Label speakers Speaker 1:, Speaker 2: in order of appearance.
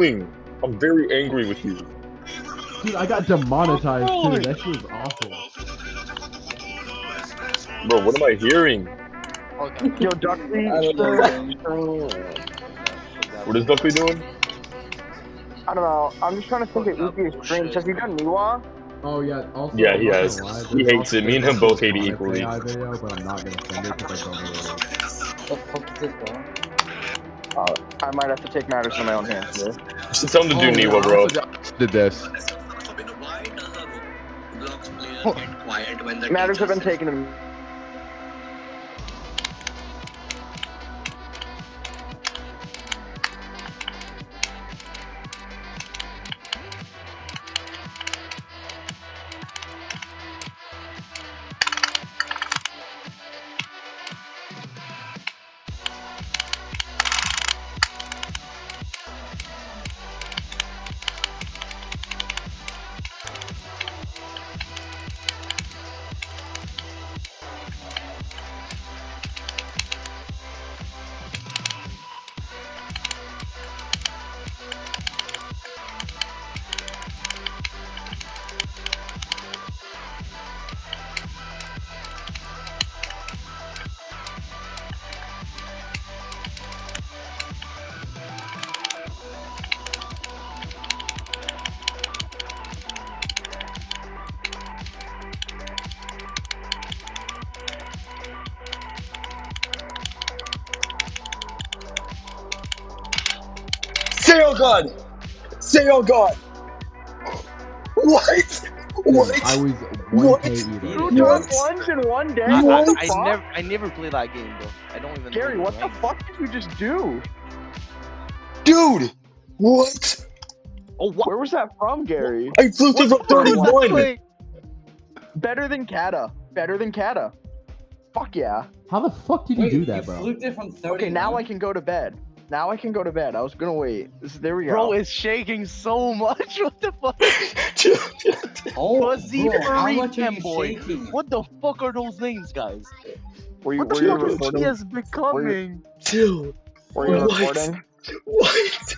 Speaker 1: I'm very angry with you.
Speaker 2: Dude, I got demonetized too. That shit was awful.
Speaker 1: Bro, what am I hearing?
Speaker 3: Okay.
Speaker 4: Yo, Duckley.
Speaker 1: What is Duckley doing?
Speaker 4: I don't know. I'm just trying to think of Uki's stream. Has he done Niwa?
Speaker 2: Oh yeah, also
Speaker 1: Yeah,
Speaker 2: I'm
Speaker 1: he
Speaker 2: not
Speaker 1: has.
Speaker 2: gonna lie.
Speaker 1: He
Speaker 2: there's
Speaker 1: hates it. Me and
Speaker 2: there's
Speaker 1: him
Speaker 2: also
Speaker 1: both
Speaker 2: a
Speaker 1: hate it
Speaker 2: Sonic
Speaker 1: equally.
Speaker 2: AI video, but I'm not gonna send it because I don't know what it is.
Speaker 5: The fuck is this, bro?
Speaker 4: I might have to take matters in my own hands here.
Speaker 1: You should tell him to do
Speaker 2: Oh, yeah,
Speaker 1: Niwa,
Speaker 2: I
Speaker 1: bro.
Speaker 2: also did this.
Speaker 4: Matters have been taken in.
Speaker 1: Say oh god! Say oh god! What?
Speaker 2: Dude, I was 1K either.
Speaker 3: Dude,
Speaker 4: You
Speaker 1: What?
Speaker 4: had ones in one day?
Speaker 3: I,
Speaker 4: What the
Speaker 3: I,
Speaker 4: fuck?
Speaker 3: I never played that game, bro. I don't even.
Speaker 4: Gary,
Speaker 3: know
Speaker 4: what the
Speaker 3: ranks.
Speaker 4: fuck did you just do?
Speaker 1: Dude! What?
Speaker 3: Oh, what?
Speaker 4: Where was that from, Gary?
Speaker 1: I fluked it from
Speaker 3: What was that
Speaker 1: 31!
Speaker 3: play?
Speaker 4: Better than Cata. Better than Cata. Fuck yeah.
Speaker 2: How the fuck did you do that, bro?
Speaker 5: Fluked it from 31?
Speaker 4: Okay, now I can go to bed. Now I can go to bed. I was gonna wait. There we go.
Speaker 3: Bro, it's shaking so much. What the fuck?
Speaker 5: Oh,
Speaker 3: Fuzzy
Speaker 5: bro, how
Speaker 3: furry
Speaker 5: much are you
Speaker 3: fanboy.
Speaker 5: shaking?
Speaker 3: What the fuck are those names, guys?
Speaker 4: Were you,
Speaker 3: What the
Speaker 4: were you
Speaker 3: fuck is
Speaker 4: recording?
Speaker 3: TS becoming?
Speaker 1: Chill.
Speaker 4: Were you
Speaker 1: What?
Speaker 4: recording?
Speaker 1: What?